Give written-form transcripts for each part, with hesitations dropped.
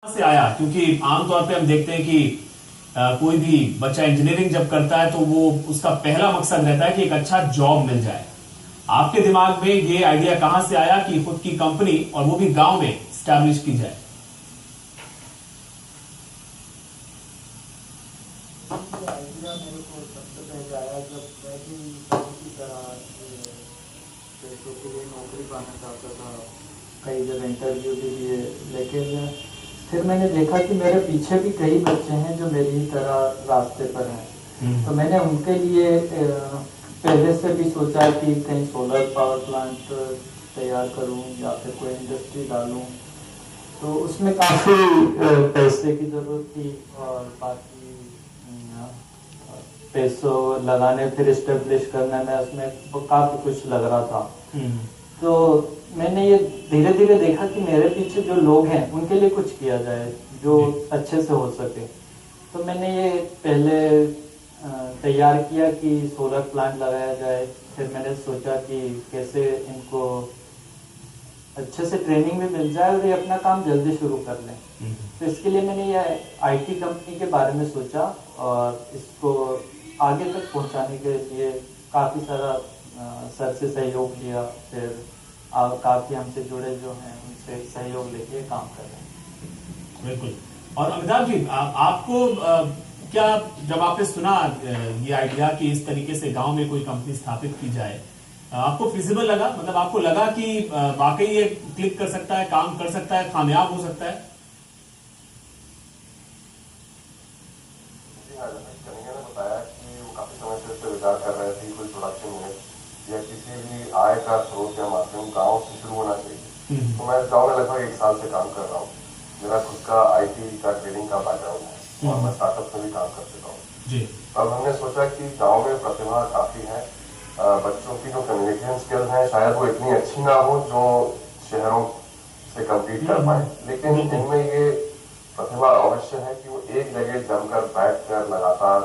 से आया? क्योंकि आमतौर पे हम देखते हैं कि कोई भी बच्चा इंजीनियरिंग जब करता है तो वो उसका पहला मकसद रहता है कि एक अच्छा जॉब मिल जाए। आपके दिमाग में ये आइडिया कहां से आया कि खुद की कंपनी और वो भी गांव में स्टैब्लिश की जाए? आइडिया मेरे को सबसे पहले आया जब मैं भी सभी की तरह पैसों के लिए नौकरी पाना चाहता था। कई जगह इंटरव्यू भी दिए, लेकिन फिर मैंने देखा कि मेरे पीछे भी कई बच्चे हैं जो मेरी ही तरह रास्ते पर हैं। तो मैंने उनके लिए पहले से भी सोचा कि कहीं सोलर पावर प्लांट तैयार करूं या फिर कोई इंडस्ट्री डालूं। तो उसमें काफ़ी पैसे की ज़रूरत थी और बाकी पैसों लगाने फिर इस्टेब्लिश करने में उसमें काफ़ी कुछ लग रहा था। तो मैंने ये धीरे धीरे देखा कि मेरे पीछे जो लोग हैं उनके लिए कुछ किया जाए जो अच्छे से हो सके। तो मैंने ये पहले तैयार किया कि सोलर प्लांट लगाया जाए। फिर मैंने सोचा कि कैसे इनको अच्छे से ट्रेनिंग भी मिल जाए और ये अपना काम जल्दी शुरू कर लें। तो इसके लिए मैंने ये आईटी कंपनी के बारे में सोचा और इसको आगे तक पहुंचाने के लिए काफ़ी सारा सर से सहयोग लिया। फिर काफ़ी हमसे जुड़े जो हैं उनसे सहयोग लेके काम कर रहे हैं। बिल्कुल। और अमिताभ जी, आपको क्या जब आपने सुना ये आइडिया कि इस तरीके से गांव में कोई कंपनी स्थापित की जाए, आपको फिजिबल लगा? मतलब आपको लगा कि वाकई ये क्लिक कर सकता है, काम कर सकता है, कामयाब हो सकता है? जी हाँ, जैसे कन्हैया ने बताया कि वो काफी समय से इस पर विचार कर रहे थे, कोई प्रोडक्शन यूनिट या किसी भी आय का स्रोत या माध्यम गांव से शुरू होना चाहिए। तो मैं गांव में लगभग 1 साल से काम कर रहा हूँ। मेरा खुद का आईटी का ट्रेनिंग का बैकग्राउंड है और मैं स्टार्टअप में भी काम कर चुका हूँ। अब हमने सोचा कि गांव में प्रतिभा काफी है, बच्चों की जो कम्युनिकेशन स्किल्स हैं शायद वो इतनी अच्छी ना हो जो शहरों से कम्पीट कर पाए, लेकिन इनमें ये प्रतिभा अवश्य है कि वो एक जगह जमकर बैठकर लगातार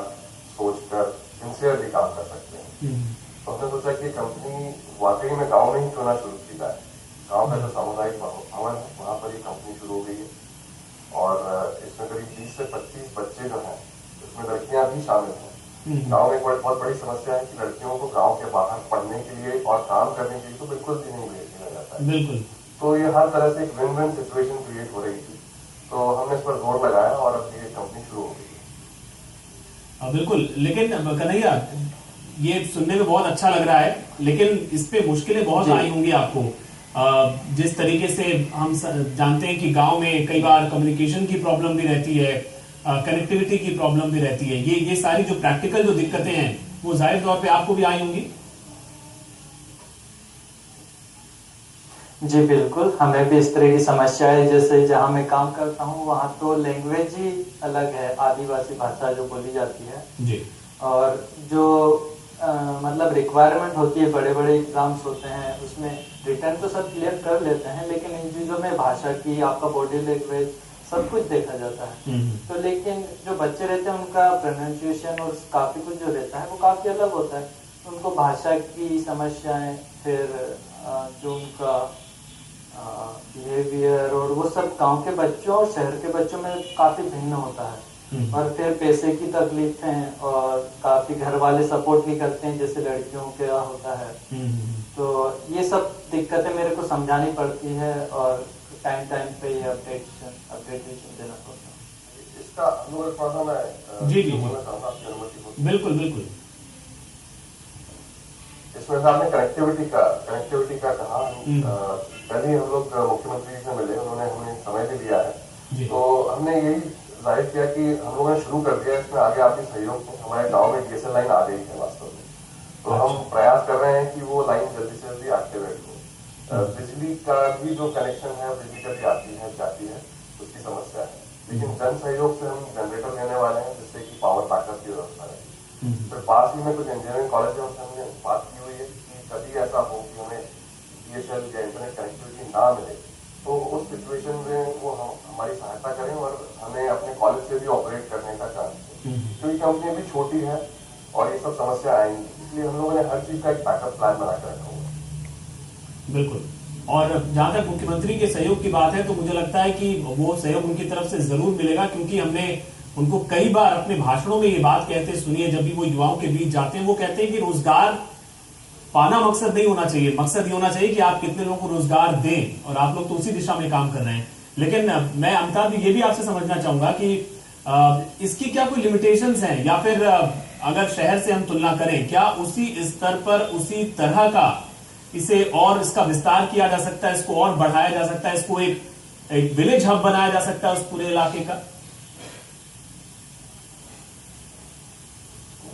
सोचकर सिंसियरली काम कर सकते हैं। तो हमने सोचा कि कंपनी वाकई में गांव में ही क्यों ना शुरू की जाए। गांव का जो सामुदायिक भवन है वहां पर ये कंपनी शुरू हो गई है और इसमें करीब 20 से 25 बच्चे जो हैं इसमें लड़कियां भी शामिल हैं। गांव में एक बहुत बड़ी समस्या है कि लड़कियों को गांव के बाहर पढ़ने के लिए और काम करने के लिए तो बिल्कुल भी नहीं भेज दिया जाता है। बिल्कुल। तो ये हर तरह से एक विन विन सिचुएशन क्रिएट हो रही थी, तो हमने इस पर जोर लगाया और अब ये कंपनी शुरू हो गई है। बिल्कुल। लेकिन कन्हैया, ये सुनने में बहुत अच्छा लग रहा है, लेकिन इस पे मुश्किलें बहुत आई होंगी आपको। जिस तरीके से हम जानते हैं कि गांव में कई बार कम्युनिकेशन की प्रॉब्लम भी रहती है, कनेक्टिविटी की प्रॉब्लम भी रहती है। ये सारी जो प्रैक्टिकल जो दिक्कतें हैं वो जाहिर तौर पे आपको भी आई होंगी। जी बिल्कुल, हमें भी इस तरह की समस्या है। जैसे जहाँ मैं काम करता हूँ वहाँ तो लैंग्वेज ही अलग है, आदिवासी भाषा जो बोली जाती है जी। और जो मतलब रिक्वायरमेंट होती है, बड़े बड़े एग्जाम्स होते हैं, उसमें रिटर्न तो सब क्लियर कर लेते हैं, लेकिन इन चीज़ों में भाषा की, आपका बॉडी लैंग्वेज सब कुछ देखा जाता है। तो लेकिन जो बच्चे रहते हैं उनका प्रोनाउंसिएशन और काफ़ी कुछ जो रहता है वो काफ़ी अलग होता है। उनको भाषा की समस्याएं, फिर जो उनका बिहेवियर और वो सब गांव के बच्चों और शहर के बच्चों में काफ़ी भिन्न होता है। और फिर पैसे की तकलीफें और काफ़ी घर वाले सपोर्ट भी करते हैं जैसे लड़कियों का होता है। तो ये सब दिक्कतें मेरे को समझानी पड़ती है और टाइम पे ये अपडेटेशन देना पड़ता है। इसका अनुभव थोड़ा सा मैं जी बोलना चाहूँगा, आपकी अनुमति हो? बिल्कुल बिल्कुल। इसमें आपने कनेक्टिविटी का कहा। पहले ही हम लोग मुख्यमंत्री से मिले, उन्होंने हमें समय भी दिया है, तो हमने यही जाहिर किया कि हम लोगों ने शुरू कर दिया। इसमें आगे आपके सहयोग से हमारे गांव में डीएसएल लाइन आ गई है वास्तव में, तो हम प्रयास कर रहे हैं कि वो लाइन जल्दी से जल्दी एक्टिवेट हो। बिजली का भी जो कनेक्शन है, बिजली का भी आती है जाती है, उसकी समस्या है, लेकिन जन सहयोग से हम जनरेटर लेने वाले हैं जिससे कि पावर बैकअप की व्यवस्था रहेगी। फिर पास ही में कुछ इंजीनियरिंग कॉलेजों से हमने बात की हुई है कि कभी ऐसा हो कि हमें डीएसएल या इंटरनेट कनेक्टिविटी ना मिले तो उस सिचुएशन में वो हमारी सहायता करें और हमें अपने कॉलेज से भी ऑपरेट करने का चांस दें, क्योंकि कंपनी भी छोटी है और ये सब समस्या आएंगी, इसलिए हम लोगों ने हर चीज का एक बैकअप प्लान बना कर रखा हुआ है। बिल्कुल। और जहां तक मुख्यमंत्री के सहयोग की बात है तो मुझे लगता है कि वो सहयोग उनकी तरफ से जरूर मिलेगा, क्योंकि हमने उनको कई बार अपने भाषणों में ये बात कहते सुनी है, जब भी वो युवाओं के बीच जाते हैं वो कहते हैं कि रोजगार पाना मकसद नहीं होना चाहिए, मकसद ये होना चाहिए कि आप कितने लोगों को रोजगार दें, और आप लोग तो उसी दिशा में काम कर रहे हैं। लेकिन मैं अमिताभ ये भी आपसे समझना चाहूंगा कि इसकी क्या कोई लिमिटेशंस हैं, या फिर अगर शहर से हम तुलना करें, क्या उसी स्तर पर उसी तरह का इसे और इसका विस्तार किया जा सकता है, इसको और बढ़ाया जा सकता है, इसको एक विलेज हब बनाया जा सकता है उस पूरे इलाके का?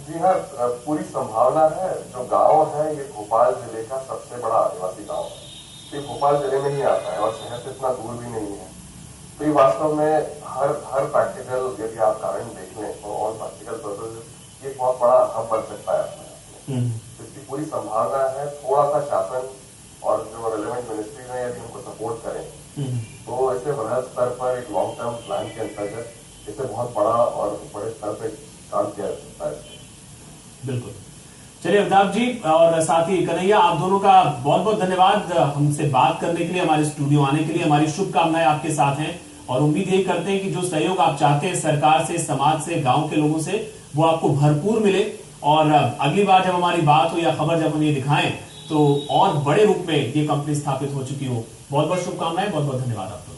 जी हाँ, पूरी संभावना है। जो गांव है ये भोपाल जिले का सबसे बड़ा आदिवासी गांव है, ये भोपाल जिले में ही आता है और शहर से इतना दूर भी नहीं है। तो ये वास्तव में हर प्रैक्टिकल, यदि आप कारण देख लें तो ऑल प्रैक्टिकल पर्पज ये बहुत बड़ा हब बन सकता है अपने। तो इसकी पूरी संभावना है। थोड़ा सा शासन और जो रेलेवेंट मिनिस्ट्री है यदि उनको सपोर्ट करें तो इसे बड़े स्तर पर एक लॉन्ग टर्म प्लान के अंतर्गत इसे बहुत बड़ा और बड़े स्तर पर काम किया जा सकता है। बिल्कुल। चलिए अमिताभ जी और साथ ही कन्हैया, आप दोनों का बहुत बहुत धन्यवाद हमसे बात करने के लिए, हमारे स्टूडियो आने के लिए। हमारी शुभकामनाएं आपके साथ हैं और उम्मीद यही करते हैं कि जो सहयोग आप चाहते हैं सरकार से, समाज से, गांव के लोगों से, वो आपको भरपूर मिले। और अगली बार जब हमारी बात हो या खबर जब हम ये दिखाएं तो और बड़े रूप में ये कंपनी स्थापित हो चुकी हो। बहुत बहुत शुभकामनाएं, बहुत बहुत धन्यवाद आपको।